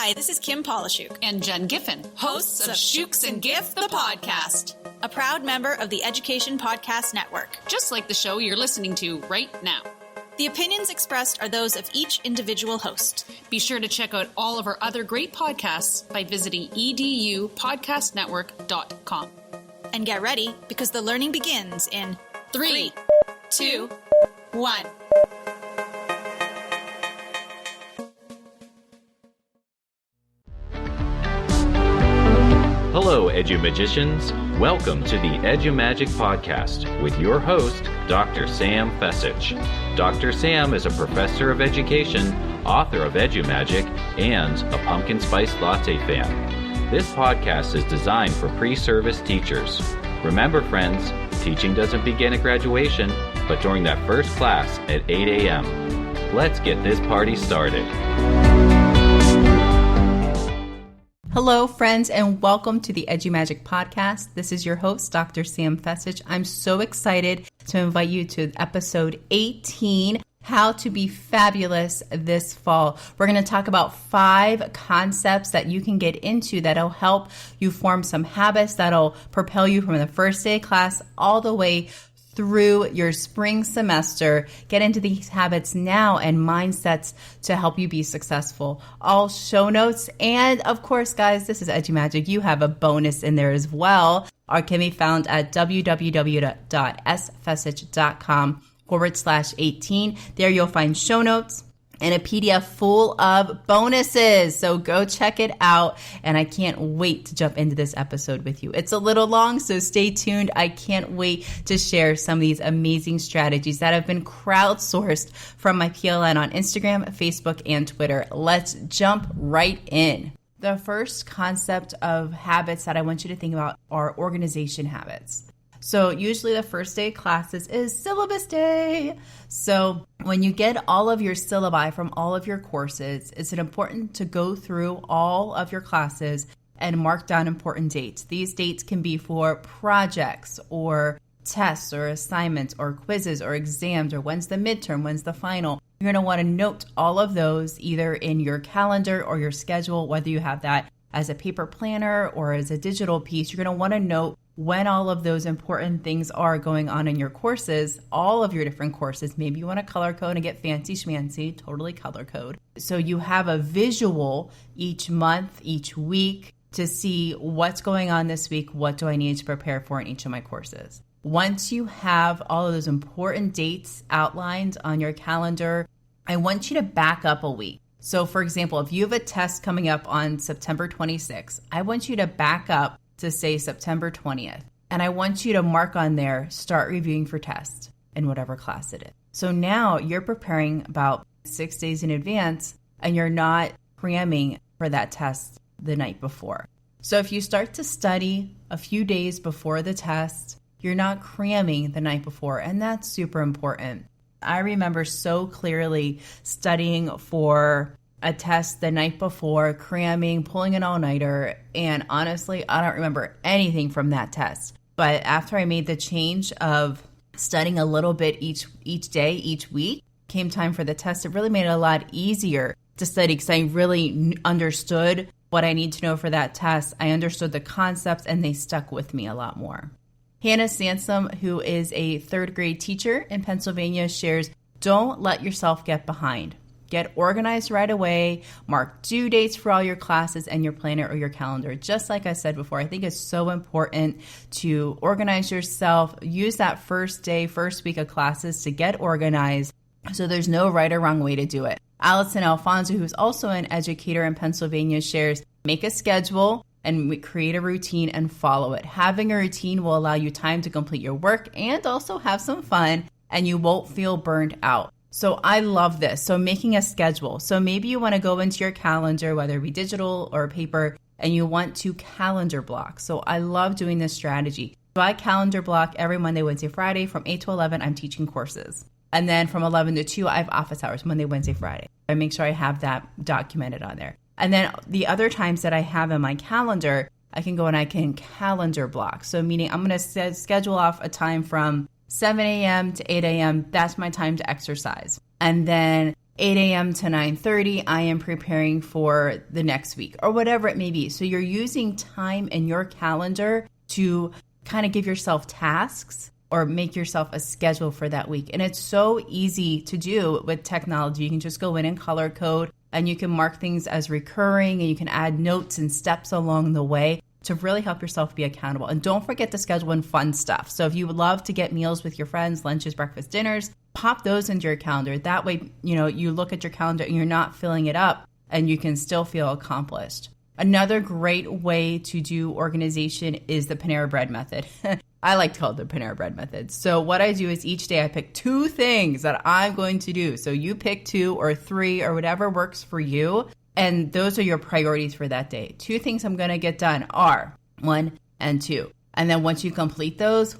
Hi, this is Kim Polishuk and Jen Giffen, hosts of Shooks and Giff, the podcast, a proud member of the Education Podcast Network. Just like the show you're listening to right now. The opinions expressed are those of each individual host. Be sure to check out all of our other great podcasts by visiting edupodcastnetwork.com. And get ready, because the learning begins in 3, 2, 1. Hello, Edu-Magicians. Welcome to the Edu-Magic Podcast with your host, Dr. Sam Fessich. Dr. Sam is a professor of education, author of Edu-Magic, and a pumpkin spice latte fan. This podcast is designed for pre-service teachers. Remember, friends, teaching doesn't begin at graduation, but during that first class at 8 a.m. Let's get this party started. Hello, friends, and welcome to the Edu-Magic Podcast. This is your host, Dr. Sam Fessich. I'm so excited to invite you to episode 18, How to Be Fabulous This Fall. We're going to talk about 5 concepts that you can get into that'll help you form some habits that'll propel you from the first day of class all the way through your spring semester. Get into these habits now and mindsets to help you be successful. All show notes, and of course, guys, this is Edu-Magic. You have a bonus in there as well. Or can be found at www.sfessich.com/18. There you'll find show notes and a PDF full of bonuses. So go check it out. And I can't wait to jump into this episode with you. It's a little long, so stay tuned. I can't wait to share some of these amazing strategies that have been crowdsourced from my PLN on Instagram, Facebook, and Twitter. Let's jump right in. The first concept of habits that I want you to think about are organization habits. So usually the first day of classes is syllabus day. So when you get all of your syllabi from all of your courses, it's important to go through all of your classes and mark down important dates. These dates can be for projects or tests or assignments or quizzes or exams, or when's the midterm, when's the final. You're going to want to note all of those either in your calendar or your schedule, whether you have that as a paper planner or as a digital piece. You're going to want to note when all of those important things are going on in your courses, all of your different courses. Maybe you want to color code and get fancy schmancy, totally color code. So you have a visual each month, each week to see what's going on this week. What do I need to prepare for in each of my courses? Once you have all of those important dates outlined on your calendar, I want you to back up a week. So for example, if you have a test coming up on September 26th, I want you to back up to say September 20th. And I want you to mark on there, start reviewing for tests in whatever class it is. So now you're preparing about 6 days in advance and you're not cramming for that test the night before. So if you start to study a few days before the test, you're not cramming the night before, and that's super important. I remember so clearly studying for a test the night before, cramming, pulling an all-nighter, and honestly, I don't remember anything from that test. But after I made the change of studying a little bit each day, each week, came time for the test, it really made it a lot easier to study because I really understood what I need to know for that test. I understood the concepts, and they stuck with me a lot more. Hannah Sansom, who is a 3rd grade teacher in Pennsylvania, shares, "Don't let yourself get behind. Get organized right away. Mark due dates for all your classes and your planner or your calendar." Just like I said before, I think it's so important to organize yourself. Use that first day, first week of classes to get organized so there's no right or wrong way to do it. Allison Alfonso, who's also an educator in Pennsylvania, shares, "Make a schedule and create a routine and follow it. Having a routine will allow you time to complete your work and also have some fun, and you won't feel burned out." So I love this. So making a schedule. So maybe you want to go into your calendar, whether it be digital or paper, and you want to calendar block. So I love doing this strategy. So I calendar block every Monday, Wednesday, Friday from 8 to 11, I'm teaching courses. And then from 11 to 2, I have office hours, Monday, Wednesday, Friday. I make sure I have that documented on there. And then the other times that I have in my calendar, I can go and I can calendar block. So meaning I'm going to schedule off a time from 7 a.m. to 8 a.m. That's my time to exercise. And then 8 a.m. to 9:30, I am preparing for the next week or whatever it may be. So you're using time in your calendar to kind of give yourself tasks or make yourself a schedule for that week. And it's so easy to do with technology. You can just go in and color code, and you can mark things as recurring, and you can add notes and steps along the way to really help yourself be accountable. And don't forget to schedule in fun stuff. So if you would love to get meals with your friends, lunches, breakfast, dinners, pop those into your calendar. That way, you look at your calendar and you're not filling it up, and you can still feel accomplished. Another great way to do organization is the Panera Bread method. I like to call it the Panera Bread method. So what I do is each day I pick 2 things that I'm going to do. So you pick 2 or 3 or whatever works for you. And those are your priorities for that day. 2 things I'm going to get done are 1 and 2. And then once you complete those,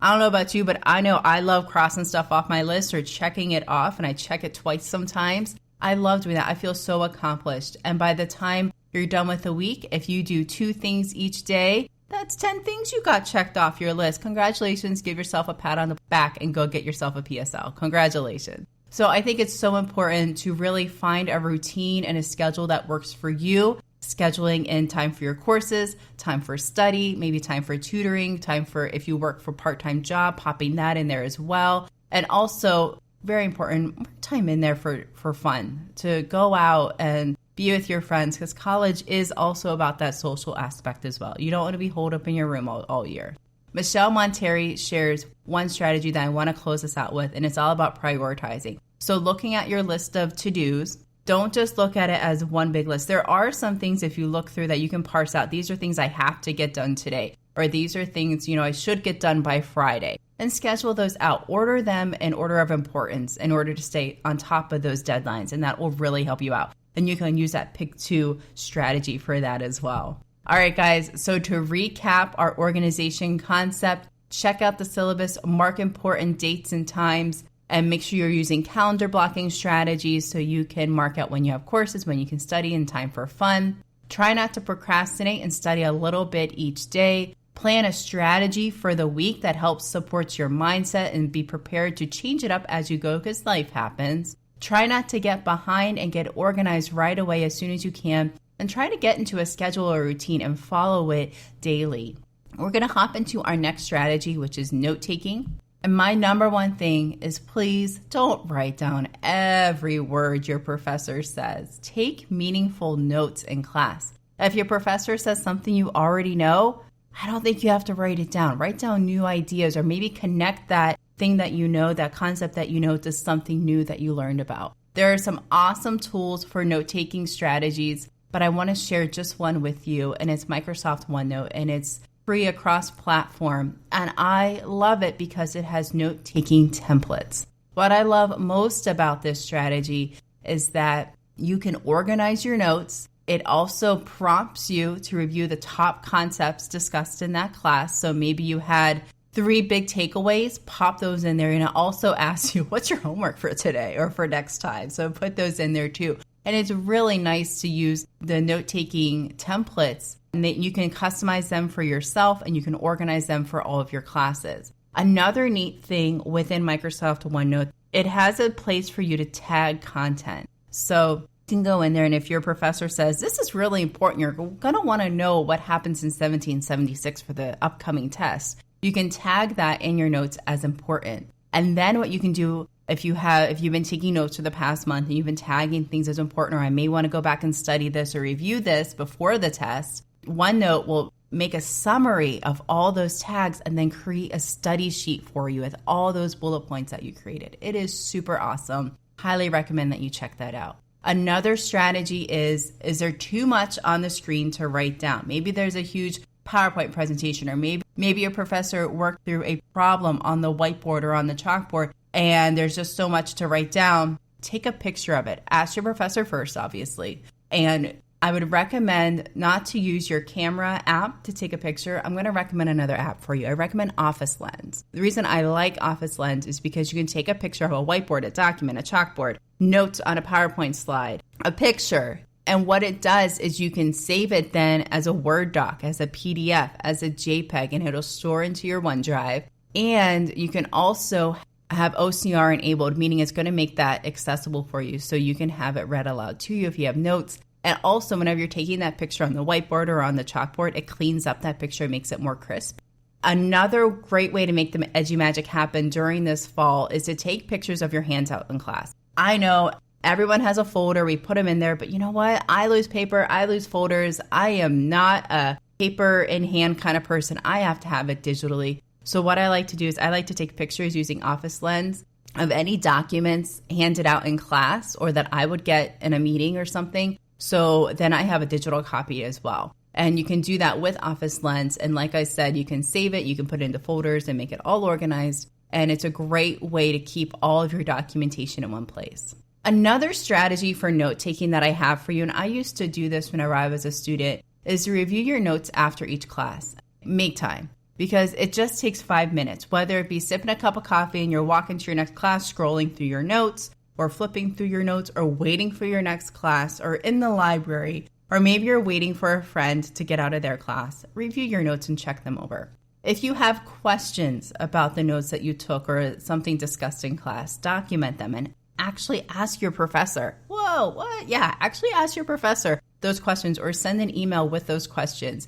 I don't know about you, but I know I love crossing stuff off my list or checking it off. And I check it twice sometimes. I love doing that. I feel so accomplished. And by the time you're done with the week, if you do 2 things each day, that's 10 things you got checked off your list. Congratulations. Give yourself a pat on the back and go get yourself a PSL. Congratulations. So I think it's so important to really find a routine and a schedule that works for you. Scheduling in time for your courses, time for study, maybe time for tutoring, time for if you work for part-time job, popping that in there as well. And also, very important, time in there for fun, to go out and be with your friends, because college is also about that social aspect as well. You don't want to be holed up in your room all year. Michelle Monterey shares one strategy that I want to close this out with, and it's all about prioritizing. So looking at your list of to-dos, don't just look at it as one big list. There are some things, if you look through, that you can parse out. These are things I have to get done today, or these are things, I should get done by Friday. And schedule those out. Order them in order of importance in order to stay on top of those deadlines, and that will really help you out. And you can use that pick 2 strategy for that as well. All right, guys. So to recap our organization concept, check out the syllabus, mark important dates and times, and make sure you're using calendar blocking strategies so you can mark out when you have courses, when you can study, and time for fun. Try not to procrastinate and study a little bit each day. Plan a strategy for the week that helps support your mindset, and be prepared to change it up as you go, because life happens. Try not to get behind and get organized right away as soon as you can, and try to get into a schedule or routine and follow it daily. We're going to hop into our next strategy, which is note-taking. And my number one thing is, please don't write down every word your professor says. Take meaningful notes in class. If your professor says something you already know, I don't think you have to write it down. Write down new ideas, or maybe connect that thing that you know, that concept that you know, to something new that you learned about. There are some awesome tools for note-taking strategies, but I want to share just one with you, and it's Microsoft OneNote, and it's free across platform. And I love it because it has note-taking templates. What I love most about this strategy is that you can organize your notes. It also prompts you to review the top concepts discussed in that class. So maybe you had 3 big takeaways, pop those in there. And it also asks you, what's your homework for today or for next time? So put those in there too. And it's really nice to use the note-taking templates, and that you can customize them for yourself, and you can organize them for all of your classes. Another neat thing within Microsoft OneNote, it has a place for you to tag content. So you can go in there, and if your professor says, this is really important, you're going to want to know what happens in 1776 for the upcoming test. You can tag that in your notes as important. And then what you can do, if you've been taking notes for the past month and you've been tagging things as important, or I may want to go back and study this or review this before the test, OneNote will make a summary of all those tags and then create a study sheet for you with all those bullet points that you created. It is super awesome. Highly recommend that you check that out. Another strategy is there too much on the screen to write down? Maybe there's a huge PowerPoint presentation, or maybe your professor worked through a problem on the whiteboard or on the chalkboard, and there's just so much to write down. Take a picture of it. Ask your professor first, obviously. And I would recommend not to use your camera app to take a picture. I'm going to recommend another app for you. I recommend Office Lens. The reason I like Office Lens is because you can take a picture of a whiteboard, a document, a chalkboard, notes on a PowerPoint slide, a picture. And what it does is you can save it then as a Word doc, as a PDF, as a JPEG, and it'll store into your OneDrive. And you can also have OCR enabled, meaning it's going to make that accessible for you so you can have it read aloud to you if you have notes. And also, whenever you're taking that picture on the whiteboard or on the chalkboard, it cleans up that picture and makes it more crisp. Another great way to make the EduMagic happen during this fall is to take pictures of your hands out in class. I know everyone has a folder. We put them in there. But you know what? I lose paper. I lose folders. I am not a paper in hand kind of person. I have to have it digitally. So what I like to do is I like to take pictures using Office Lens of any documents handed out in class or that I would get in a meeting or something. So then I have a digital copy as well. And you can do that with Office Lens. And like I said, you can save it, you can put it into folders and make it all organized. And it's a great way to keep all of your documentation in one place. Another strategy for note taking that I have for you, and I used to do this whenever I was a student, is to review your notes after each class. Make time, because it just takes 5 minutes, whether it be sipping a cup of coffee and you're walking to your next class, scrolling through your notes, or flipping through your notes, or waiting for your next class, or in the library, or maybe you're waiting for a friend to get out of their class. Review your notes and check them over. If you have questions about the notes that you took or something discussed in class, document them and actually ask your professor. Whoa, what? Yeah, actually ask your professor those questions or send an email with those questions.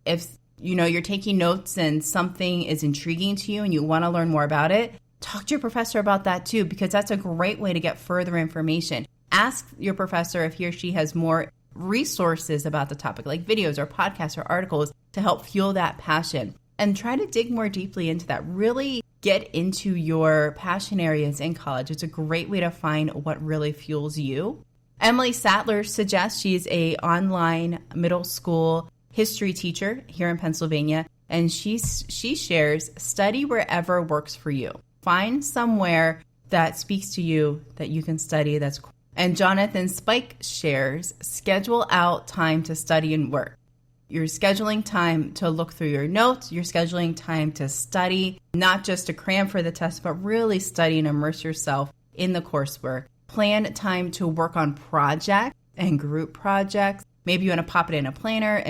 If you're taking notes and something is intriguing to you and you want to learn more about it, talk to your professor about that too, because that's a great way to get further information. Ask your professor if he or she has more resources about the topic, like videos or podcasts or articles to help fuel that passion. And try to dig more deeply into that. Really get into your passion areas in college. It's a great way to find what really fuels you. Emily Sattler suggests she's an online middle school history teacher here in Pennsylvania. And she shares, study wherever works for you. Find somewhere that speaks to you that you can study. That's cool. And Jonathan Spike shares, schedule out time to study and work. You're scheduling time to look through your notes. You're scheduling time to study, not just to cram for the test, but really study and immerse yourself in the coursework. Plan time to work on projects and group projects. Maybe you want to pop it in a planner.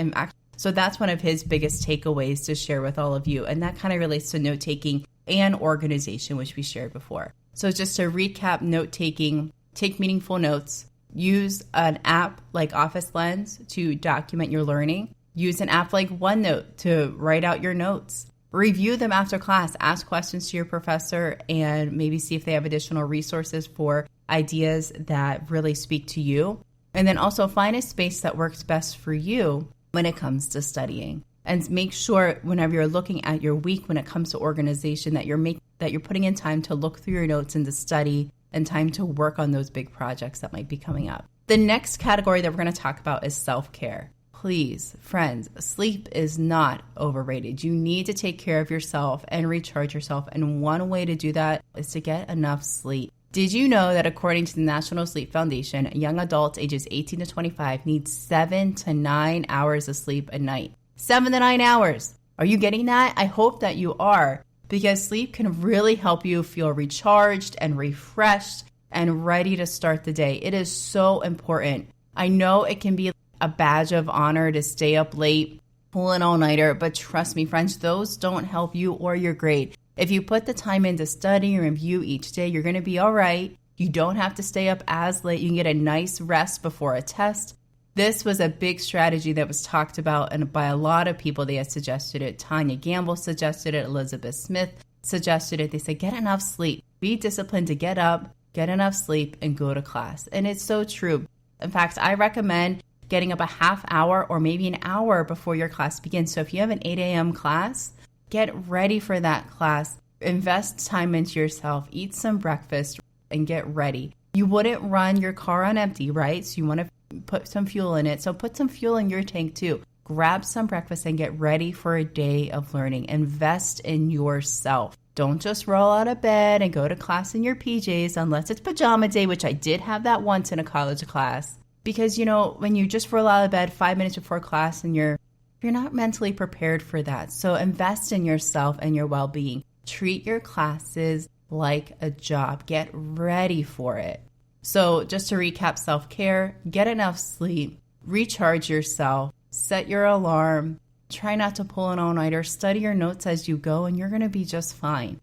So that's one of his biggest takeaways to share with all of you. And that kind of relates to note-taking and organization, which we shared before. So just to recap note-taking, take meaningful notes. Use an app like Office Lens to document your learning. Use an app like OneNote to write out your notes. Review them after class. Ask questions to your professor and maybe see if they have additional resources for ideas that really speak to you. And then also find a space that works best for you when it comes to studying. And make sure whenever you're looking at your week when it comes to organization that you're putting in time to look through your notes and to study and time to work on those big projects that might be coming up. The next category that we're going to talk about is self-care. Please, friends, sleep is not overrated. You need to take care of yourself and recharge yourself. And one way to do that is to get enough sleep. Did you know that according to the National Sleep Foundation, young adults ages 18 to 25 need 7 to 9 hours of sleep a night? 7 to 9 hours. Are you getting that? I hope that you are, because sleep can really help you feel recharged and refreshed and ready to start the day. It is so important. I know it can be a badge of honor to stay up late, pull an all-nighter, but trust me, friends, those don't help you or your grade. If you put the time in to study and review each day, you're going to be all right. You don't have to stay up as late. You can get a nice rest before a test. This was a big strategy that was talked about and by a lot of people. They had suggested it. Tanya Gamble suggested it. Elizabeth Smith suggested it. They said, get enough sleep. Be disciplined to get up, get enough sleep, and go to class. And it's so true. In fact, I recommend getting up a half hour or maybe an hour before your class begins. So if you have an 8 a.m. class, get ready for that class. Invest time into yourself. Eat some breakfast and get ready. You wouldn't run your car on empty, right? So you want to put some fuel in it. So put some fuel in your tank too. Grab some breakfast and get ready for a day of learning. Invest in yourself. Don't just roll out of bed and go to class in your PJs unless it's pajama day, which I did have that once in a college class. Because, when you just roll out of bed 5 minutes before class and you're not mentally prepared for that. So invest in yourself and your well-being. Treat your classes like a job. Get ready for it. So just to recap, self-care, get enough sleep, recharge yourself, set your alarm, try not to pull an all-nighter, study your notes as you go, and you're going to be just fine.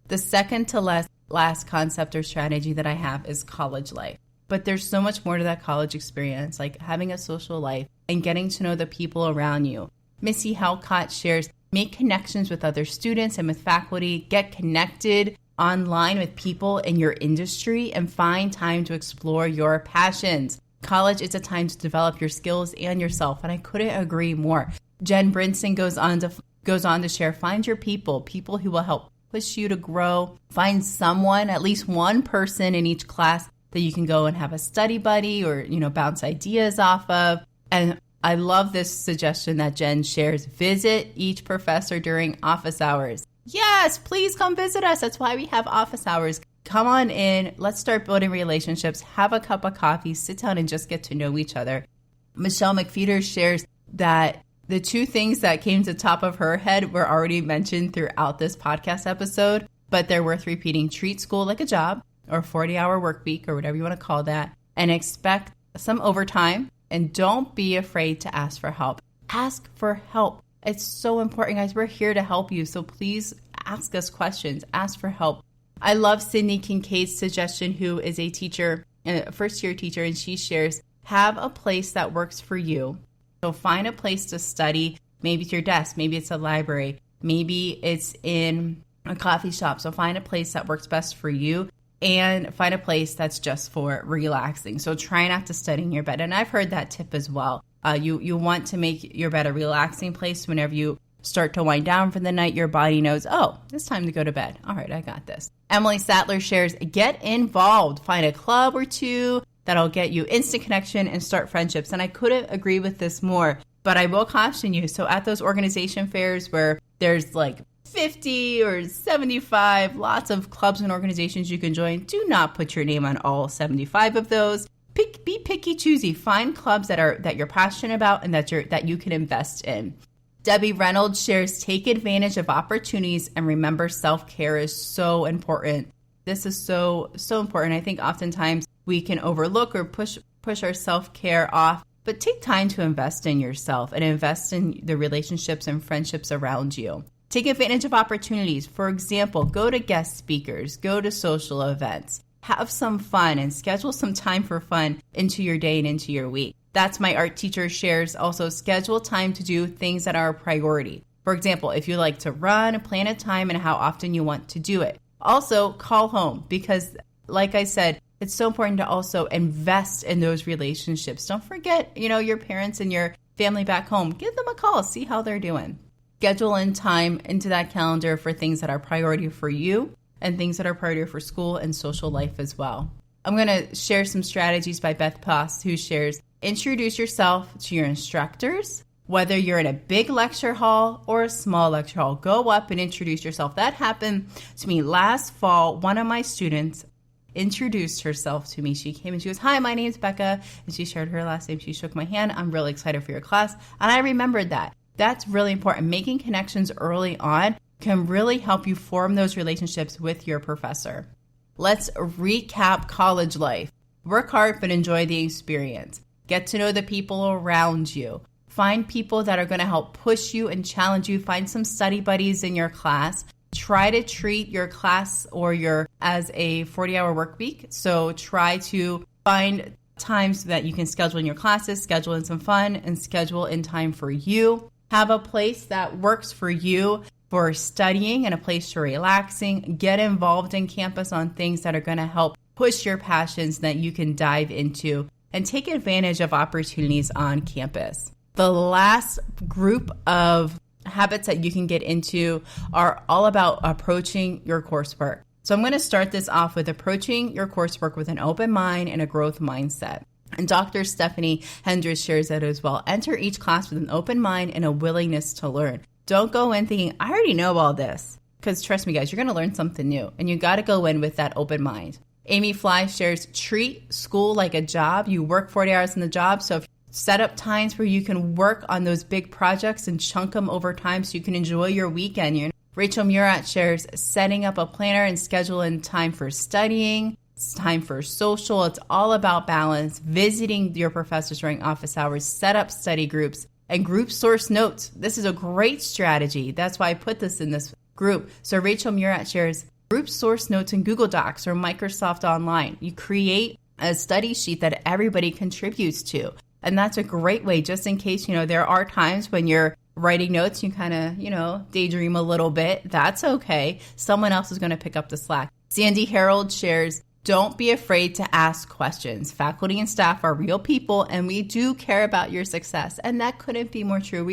The second to last concept or strategy that I have is college life. But there's so much more to that college experience, like having a social life and getting to know the people around you. Missy Halcott shares, make connections with other students and with faculty, get connected online with people in your industry, and find time to explore your passions. College is a time to develop your skills and yourself, and I couldn't agree more. Jen Brinson goes on to share, find your people who will help push you to grow. Find someone, at least one person in each class that you can go and have a study buddy or, bounce ideas off of. And I love this suggestion that Jen shares. Visit each professor during office hours. Yes, please come visit us. That's why we have office hours. Come on in. Let's start building relationships. Have a cup of coffee. Sit down and just get to know each other. Michelle McFeeder shares that the two things that came to the top of her head were already mentioned throughout this podcast episode, but they're worth repeating. Treat school like a job or 40-hour work week or whatever you want to call that, and expect some overtime. And don't be afraid to ask for help. Ask for help. It's so important, guys. We're here to help you. So please ask us questions. Ask for help. I love Sydney Kincaid's suggestion, who is a teacher, a first-year teacher, and she shares, have a place that works for you. So find a place to study. Maybe it's your desk. Maybe it's a library. Maybe it's in a coffee shop. So find a place that works best for you. And find a place that's just for relaxing. So try not to study in your bed. And I've heard that tip as well. You want to make your bed a relaxing place. Whenever you start to wind down for the night, your body knows, oh, it's time to go to bed. All right, I got this. Emily Sattler shares, get involved. Find a club or two that'll get you instant connection and start friendships. And I couldn't agree with this more, but I will caution you. So at those organization fairs where there's like 50 or 75, lots of clubs and organizations you can join. Do not put your name on all 75 of those. Be picky, choosy. Find clubs that you're passionate about and that you can invest in. Debbie Reynolds shares, take advantage of opportunities and remember self-care is so important. This is so important. I think oftentimes we can overlook or push our self-care off, but take time to invest in yourself and invest in the relationships and friendships around you. Take advantage of opportunities. For example, go to guest speakers, go to social events, have some fun and schedule some time for fun into your day and into your week. That's my art teacher shares. Also, schedule time to do things that are a priority. For example, if you like to run, plan a time and how often you want to do it. Also, call home because, like I said, it's so important to also invest in those relationships. Don't forget, your parents and your family back home. Give them a call, see how they're doing. Schedule in time into that calendar for things that are priority for you and things that are priority for school and social life as well. I'm going to share some strategies by Beth Poss, who shares, introduce yourself to your instructors, whether you're in a big lecture hall or a small lecture hall. Go up and introduce yourself. That happened to me last fall. One of my students introduced herself to me. She came and she goes, hi, my name's Becca. And she shared her last name. She shook my hand. I'm really excited for your class. And I remembered that. That's really important. Making connections early on can really help you form those relationships with your professor. Let's recap college life. Work hard, but enjoy the experience. Get to know the people around you. Find people that are going to help push you and challenge you. Find some study buddies in your class. Try to treat your class as a 40-hour work week. So try to find times that you can schedule in your classes, schedule in some fun, and schedule in time for you. Have a place that works for you for studying and a place for relaxing. Get involved in campus on things that are going to help push your passions that you can dive into, and take advantage of opportunities on campus. The last group of habits that you can get into are all about approaching your coursework. So I'm going to start this off with approaching your coursework with an open mind and a growth mindset. And Dr. Stephanie Hendricks shares that as well. Enter each class with an open mind and a willingness to learn. Don't go in thinking, I already know all this. Because trust me, guys, you're going to learn something new. And you got to go in with that open mind. Amy Fly shares, treat school like a job. You work 40 hours in the job. So if you set up times where you can work on those big projects and chunk them over time so you can enjoy your weekend. Rachel Murat shares, setting up a planner and scheduling time for studying. It's time for social. It's all about balance. Visiting your professors during office hours. Set up study groups and group source notes. This is a great strategy. That's why I put this in this group. So Rachel Murat shares, group source notes in Google Docs or Microsoft Online. You create a study sheet that everybody contributes to. And that's a great way, just in case, there are times when you're writing notes, you kind of, daydream a little bit. That's okay. Someone else is going to pick up the slack. Sandy Harold shares, don't be afraid to ask questions. Faculty and staff are real people, and we do care about your success. And that couldn't be more true.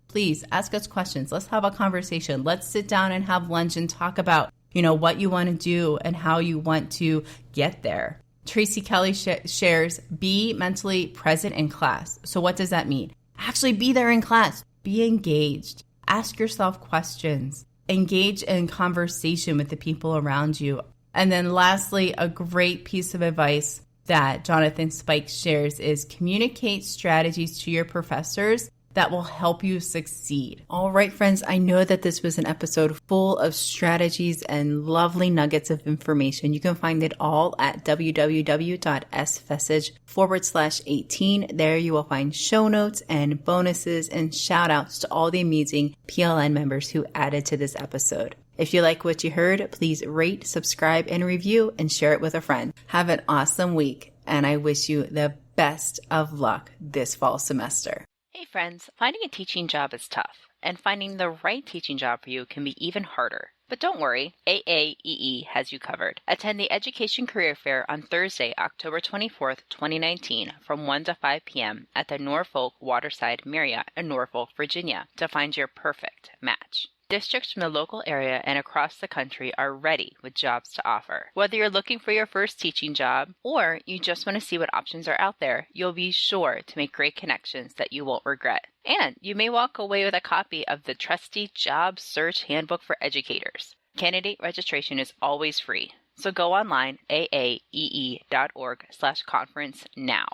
Please ask us questions. Let's have a conversation. Let's sit down and have lunch and talk about, what you want to do and how you want to get there. Tracy Kelly shares, be mentally present in class. So what does that mean? Actually be there in class. Be engaged. Ask yourself questions. Engage in conversation with the people around you. And then lastly, a great piece of advice that Jonathan Spike shares is communicate strategies to your professors that will help you succeed. All right, friends, I know that this was an episode full of strategies and lovely nuggets of information. You can find it all at www.sfessage/18. There you will find show notes and bonuses and shout outs to all the amazing PLN members who added to this episode. If you like what you heard, please rate, subscribe, and review, and share it with a friend. Have an awesome week, and I wish you the best of luck this fall semester. Hey friends, finding a teaching job is tough, and finding the right teaching job for you can be even harder. But don't worry, AAEE has you covered. Attend the Education Career Fair on Thursday, October 24th, 2019 from 1 to 5 p.m. at the Norfolk Waterside Marriott in Norfolk, Virginia to find your perfect match. Districts from the local area and across the country are ready with jobs to offer. Whether you're looking for your first teaching job or you just want to see what options are out there, you'll be sure to make great connections that you won't regret. And you may walk away with a copy of the trusty Job Search Handbook for Educators. Candidate registration is always free, so go online, aaee.org/conference now.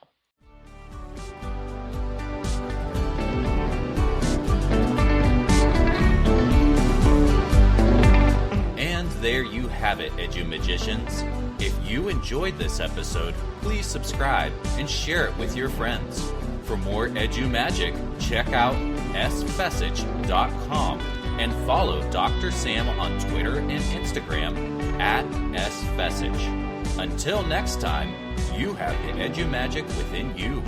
There you have it, EduMagicians. If you enjoyed this episode, please subscribe and share it with your friends. For more EduMagic, check out sfessage.com and follow Dr. Sam on Twitter and Instagram @sfessage. Until next time, you have the EduMagic within you.